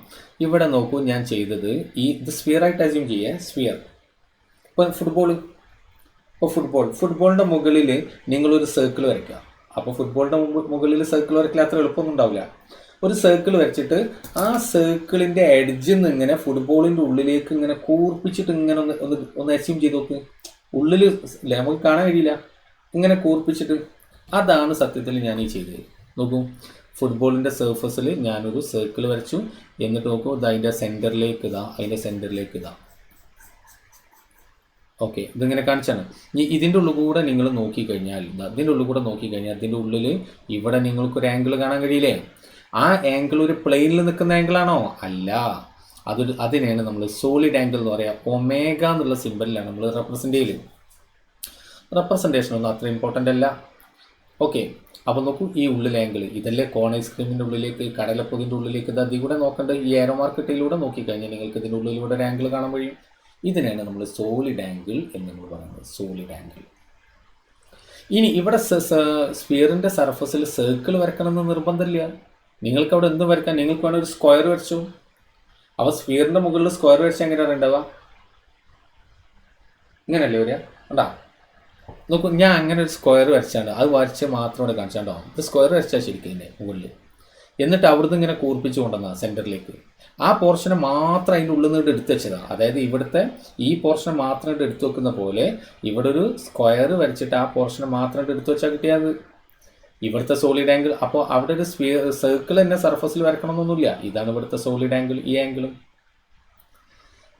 ഇവിടെ നോക്കൂ, ഞാൻ ചെയ്തത് ഇത് സ്ഫിയറായിട്ട് അസ്യൂം ചെയ്യുക, സ്ഫിയർ. ഇപ്പോൾ ഫുട്ബോളിൻ്റെ മുകളിൽ നിങ്ങളൊരു സർക്കിൾ വരയ്ക്കുക. അപ്പോൾ ഫുട്ബോളിൻ്റെ മുകളിൽ സർക്കിൾ വരയ്ക്കില്ല, അത്ര എളുപ്പമൊന്നും ഉണ്ടാവില്ല. ഒരു സർക്കിൾ വരച്ചിട്ട് ആ സർക്കിളിൻ്റെ എഡ്ജിൽ നിന്ന് ഇങ്ങനെ ഫുട്ബോളിൻ്റെ ഉള്ളിലേക്ക് ഇങ്ങനെ കൂർപ്പിച്ചിട്ട് ഇങ്ങനെ ഒന്ന് അസ്യൂം ചെയ്ത് നോക്ക്. ഉള്ളിൽ നമുക്ക് കാണാൻ കഴിയില്ല, ഇങ്ങനെ കൂർപ്പിച്ചിട്ട്. അതാണ് സത്യത്തിൽ ഞാൻ ഈ ചെയ്തത്. നോക്കൂ, ഫുട്ബോളിൻ്റെ സർഫസിൽ ഞാനൊരു സർക്കിൾ വരച്ചു. എന്നിട്ട് നോക്കൂ, ഇത് അതിൻ്റെ സെൻറ്ററിലേക്ക് ഇതാ. ഓക്കെ, ഇതിങ്ങനെ കാണിച്ചാണ്. ഇനി ഇതിൻ്റെ ഉള്ളിൽ കൂടെ നിങ്ങൾ നോക്കിക്കഴിഞ്ഞാൽ, ഇതിൻ്റെ ഉള്ളിൽ ഇവിടെ നിങ്ങൾക്കൊരു ആംഗിൾ കാണാൻ കഴിയില്ലേ? ആ ആംഗിൾ ഒരു പ്ലെയിനിൽ നിൽക്കുന്ന ആംഗിളാണോ? അല്ല. അതിനെയാണ് നമ്മൾ സോളിഡ് ആംഗിൾ എന്ന് പറയുക. ഒമേഗ എന്നുള്ള സിമ്പലിലാണ് നമ്മൾ റെപ്രസെൻ്റ് ചെയ്യല്. റെപ്രസെൻറ്റേഷനൊന്നും അത്ര ഇമ്പോർട്ടൻ്റ് അല്ല. ഓക്കെ, അപ്പോൾ നോക്കൂ, ഈ ഉള്ളിൽ ആംഗിൾ ഇതല്ലേ കോൺ ഐസ്ക്രീമിൻ്റെ ഉള്ളിലേക്ക്, കടലപ്പൊതിൻ്റെ ഉള്ളിലേക്ക്, ഇത് അതിൽ കൂടെ നോക്കേണ്ട ഈ ഏറോ മാർക്കറ്റിലൂടെ നോക്കിക്കഴിഞ്ഞാൽ നിങ്ങൾക്ക് ഇതിൻ്റെ ഉള്ളിലൂടെ ഒരു ആംഗിൾ കാണാൻ കഴിയും. ഇതിനാണ് നമ്മൾ സോളിഡ് ആംഗിൾ എന്ന് നമ്മൾ പറയുന്നത്, സോളിഡ് ആംഗിൾ. ഇനി ഇവിടെ സ്ഫിയറിൻ്റെ സർഫസിൽ സർക്കിൾ വരക്കണമെന്ന് നിർബന്ധമില്ല. നിങ്ങൾക്ക് അവിടെ എന്ത് വരയ്ക്കാം, നിങ്ങൾക്ക് വേണമെങ്കിൽ ഒരു സ്ക്വയർ വരച്ചു. അപ്പോൾ സ്ഫിയറിൻ്റെ മുകളിൽ സ്ക്വയർ വരച്ചാൽ എങ്ങനെയാണ് ഉണ്ടാവുക? ഇങ്ങനെയല്ലേ വരിക? ഉണ്ടാ നോക്കൂ, ഞാൻ അങ്ങനെ ഒരു സ്ക്വയർ വരച്ചാണ്, അത് വരച്ച് മാത്രം ഇവിടെ കാണിച്ചാണ്ടാവും. ഇത് സ്ക്വയർ വരച്ചാൽ ശരിക്കും ഇതിൻ്റെ മുകളിൽ. എന്നിട്ട് അവിടുന്ന് ഇങ്ങനെ കൂർപ്പിച്ച് കൊണ്ടുവന്നതാണ് സെൻറ്ററിലേക്ക്. ആ പോർഷനെ മാത്രം അതിൻ്റെ ഉള്ളിൽ നിന്ന് എടുത്ത് വെച്ചതാണ്. അതായത് ഇവിടുത്തെ ഈ പോർഷനെ മാത്രം എടുത്ത് വെക്കുന്ന പോലെ ഇവിടെ ഒരു സ്ക്വയർ വരച്ചിട്ട് ആ പോർഷനെ മാത്രം എടുത്ത് വെച്ചാൽ കിട്ടിയത് ഇവിടുത്തെ സോളിഡ് ആംഗിൾ. അപ്പോൾ അവിടെ ഒരു സർക്കിൾ തന്നെ സർഫസിൽ വരക്കണമെന്നൊന്നുമില്ല. ഇതാണ് ഇവിടുത്തെ സോളിഡ് ആംഗിൾ, ഈ ആംഗിളും.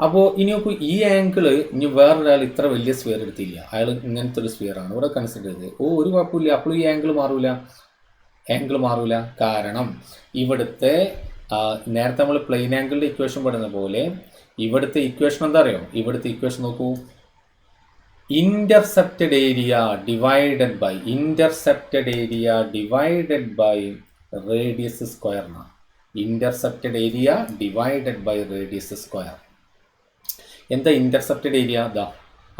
അപ്പോൾ ഇനി നോക്കൂ, ഈ ആംഗിള് ഇനി വേറൊരാൾ ഇത്ര വലിയ സ്ഫിയർ എടുത്തില്ല, അയാൾ ഇങ്ങനത്തെ ഒരു സ്ഫിയറാണ് ഇവിടെ കൺസിഡർ ചെയ്തത്. ഒരു കുഴപ്പമില്ല, അപ്പോഴും ഈ ആംഗിൾ മാറൂല. കാരണം ഇവിടുത്തെ നേരത്തെ നമ്മൾ പ്ലെയിൻ ആംഗിളിൻ്റെ ഇക്വേഷൻ പറയുന്ന പോലെ ഇവിടുത്തെ ഇക്വേഷൻ എന്താ അറിയോ? ഇവിടുത്തെ ഇക്വേഷൻ നോക്കൂ, intercepted area divided by radius square എന്നാണ്. Intercepted area divided by radius square. എന്താ ഇന്റർസെപ്റ്റഡ് ഏരിയ?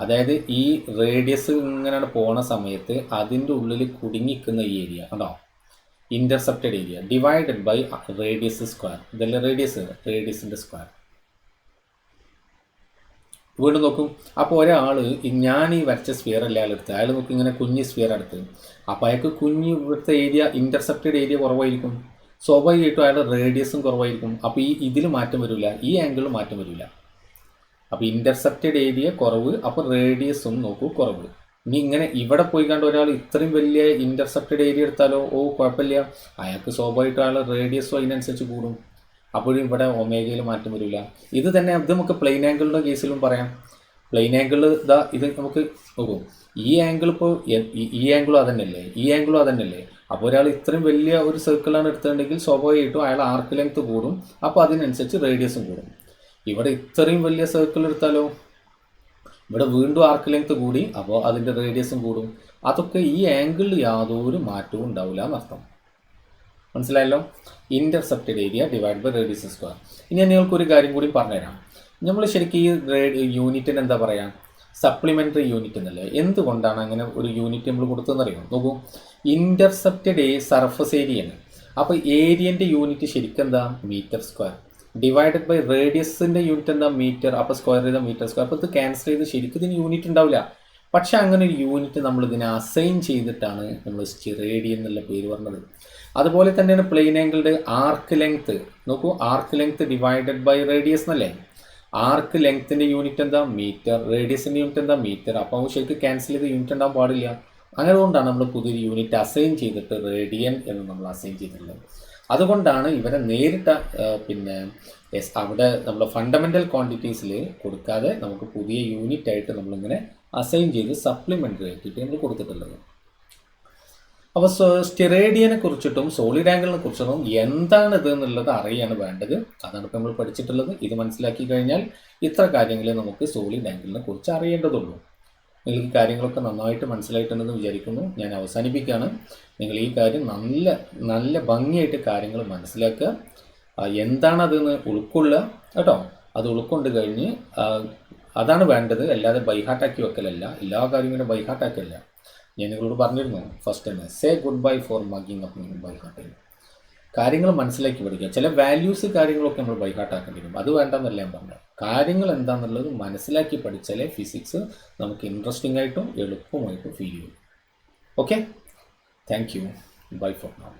അതായത് ഈ റേഡിയസ് ഇങ്ങനെയാണ് പോണ സമയത്ത് അതിൻ്റെ ഉള്ളിൽ കുടുങ്ങിക്കുന്ന ഈ ഏരിയ കണ്ടോ, intercepted area divided by radius square. ഇതല്ലേ റേഡിയസിൻ്റെ സ്ക്വയർ. വീണ്ടും നോക്കും, അപ്പോൾ ഒരാൾ ഞാൻ ഈ വരച്ച സ്ഫിയർ അല്ല എടുത്ത്, അയാൾ നോക്കി ഇങ്ങനെ കുഞ്ഞ് സ്ഫിയർ എടുത്ത്, അപ്പോൾ അയാൾക്ക് ഇവിടുത്തെ ഏരിയ ഇന്റർസെപ്റ്റഡ് ഏരിയ കുറവായിരിക്കും. സ്വാഭാവികമായിട്ടും അയാളുടെ റേഡിയസും കുറവായിരിക്കും. അപ്പോൾ ഇതിൽ മാറ്റം വരില്ല, ഈ ആംഗിളിൽ മാറ്റം വരില്ല. അപ്പോൾ ഇന്റർസെപ്റ്റഡ് ഏരിയ കുറവ്, അപ്പോൾ റേഡിയസും നോക്കൂ കുറവ്. ഇനി ഇങ്ങനെ ഇവിടെ പോയി കണ്ട ഒരാൾ ഇത്രയും വലിയ ഇന്റർസെപ്റ്റഡ് ഏരിയ എടുത്താലോ കുഴപ്പമില്ല, അയാൾക്ക് സ്വാഭാവികമായിട്ടും അയാളുടെ റേഡിയസും അതിനനുസരിച്ച് കൂടും. അപ്പോഴും ഇവിടെ ഒമേഗയിൽ മാറ്റം വരില്ല. ഇത് നമുക്ക് പ്ലെയിൻ ആംഗിളിൻ്റെ കേസിലും പറയാം. പ്ലെയിൻ ആംഗിൾ ഇത് നമുക്ക് നോക്കും, ഈ ആംഗിൾ ഇപ്പോൾ ഈ ആംഗിളും അതന്നെയല്ലേ. അപ്പോൾ ഒരാൾ ഇത്രയും വലിയ ഒരു സർക്കിളാണ് എടുത്തിട്ടുണ്ടെങ്കിൽ സ്വാഭാവികമായിട്ടും അയാൾ ആർക്ക് ലെങ്ത് കൂടും, അപ്പോൾ അതിനനുസരിച്ച് റേഡിയസും കൂടും. ഇവിടെ ഇത്രയും വലിയ സർക്കിൾ എടുത്താലോ ഇവിടെ വീണ്ടും ആർക്ക് ലെങ്ത് കൂടി, അപ്പോൾ അതിൻ്റെ റേഡിയസും കൂടും. അതൊക്കെ ഈ ആംഗിളിൽ യാതൊരു മാറ്റവും ഉണ്ടാവില്ല എന്നർത്ഥം. മനസ്സിലായല്ലോ? Intercepted area divide by radius square. ഇനി ഞാൻ നിങ്ങൾക്കൊരു കാര്യം കൂടി പറഞ്ഞുതരാം. നമ്മൾ ശരിക്കും ഈ യൂണിറ്റിന് എന്താ പറയുക, സപ്ലിമെൻ്ററി യൂണിറ്റ് എന്നല്ലേ. എന്തുകൊണ്ടാണ് അങ്ങനെ ഒരു യൂണിറ്റ് നമ്മൾ കൊടുത്തതെന്നറിയാം? നോക്കൂ, ഇന്റർസെപ്റ്റഡ് സർഫസ് ഏരിയയാണ്. അപ്പോൾ ഏരിയൻ്റെ യൂണിറ്റ് ശരിക്കും എന്താ? Metre square. ഡിവൈഡഡ് ബൈ റേഡിയസിൻ്റെ യൂണിറ്റ് എന്താ? മീറ്റർ. അപ്പോൾ സ്ക്വയർ ചെയ്താൽ മീറ്റർ സ്ക്വയർ. അപ്പോൾ ഇത് ക്യാൻസൽ ചെയ്ത് ശരിക്കും ഇതിന് യൂണിറ്റ് ഉണ്ടാവില്ല. പക്ഷേ അങ്ങനെ ഒരു യൂണിറ്റ് നമ്മൾ ഇതിനെ അസൈൻ ചെയ്തിട്ടാണ് നമ്മൾ സ്റ്റെറേഡിയൻ എന്നുള്ള പേര് പറഞ്ഞത്. അതുപോലെ തന്നെയാണ് പ്ലെയിൻ ആംഗിളുടെ ആർക്ക് ലെങ്ത്. നോക്കൂ, arc length divided by radius എന്നല്ലേ. ആർക്ക് ലെങ്ത്തിൻ്റെ യൂണിറ്റ് എന്താ? മീറ്റർ. റേഡിയസിൻ്റെ യൂണിറ്റ് എന്താ? മീറ്റർ. അപ്പോൾ ശരിക്കും ക്യാൻസൽ ചെയ്ത് യൂണിറ്റ് ഉണ്ടാകാൻ പാടില്ല. അതുകൊണ്ടാണ് നമ്മൾ പുതിയൊരു യൂണിറ്റ് അസൈൻ ചെയ്തിട്ട് റേഡിയൻ എന്ന് നമ്മൾ അസൈൻ ചെയ്തിട്ടുള്ളത്. അതുകൊണ്ടാണ് ഇവരെ നേരിട്ട് അവിടെ നമ്മൾ ഫണ്ടമെൻ്റൽ ക്വാണ്ടിറ്റീസിൽ കൊടുക്കാതെ നമുക്ക് പുതിയ യൂണിറ്റ് ആയിട്ട് നമ്മളിങ്ങനെ അസൈൻ ചെയ്ത് സപ്ലിമെൻ്ററി ആക്കിയിട്ട് നമ്മൾ കൊടുത്തിട്ടുള്ളത്. അപ്പോൾ സ്റ്റെറേഡിയനെ കുറിച്ചിട്ടും സോളിഡ് ആംഗിളിനെ കുറിച്ചിട്ടും എന്താണിത് എന്നുള്ളത് അറിയാണ് വേണ്ടത്. അതാണ് ഇപ്പോൾ നമ്മൾ പഠിച്ചിട്ടുള്ളത്. ഇത് മനസ്സിലാക്കി കഴിഞ്ഞാൽ ഇത്ര കാര്യങ്ങളെ നമുക്ക് സോളിഡ് ആംഗിളിനെ കുറിച്ച് അറിയേണ്ടതുള്ളൂ. നിങ്ങൾക്ക് കാര്യങ്ങളൊക്കെ നന്നായിട്ട് മനസ്സിലായിട്ടുണ്ടെന്ന് വിചാരിക്കുന്നു. ഞാൻ അവസാനിപ്പിക്കുകയാണ്. നിങ്ങൾ ഈ കാര്യം നല്ല ഭംഗിയായിട്ട് കാര്യങ്ങൾ മനസ്സിലാക്കുക, എന്താണതെന്ന് ഉൾക്കൊള്ളുക കേട്ടോ. അത് ഉൾക്കൊണ്ട് കഴിഞ്ഞ് അതാണ് വേണ്ടത്. അല്ലാതെ ബൈഹാർട്ടാക്കി വെക്കലല്ല, എല്ലാ കാര്യങ്ങളും ബൈഹാർട്ടാക്കല്ല. ഞാൻ നിങ്ങളോട് പറഞ്ഞിരുന്നു ഫസ്റ്റ് തന്നെ, say good bye for mugging up byhearting. കാര്യങ്ങൾ മനസ്സിലാക്കി പഠിക്കുക. ചില വാല്യൂസ് കാര്യങ്ങളൊക്കെ നമ്മൾ ബൈഹാർട്ടാക്കേണ്ടി വരും, അത് വേണ്ടെന്നല്ല ഞാൻ പറഞ്ഞത്. കാര്യങ്ങൾ എന്താണെന്നുള്ളത് മനസ്സിലാക്കി പഠിച്ചാലേ ഫിസിക്സ് നമുക്ക് ഇൻട്രസ്റ്റിംഗ് ആയിട്ടും എളുപ്പമായിട്ടും ഫീൽ ചെയ്യും. Okay, thank you. Bye for now.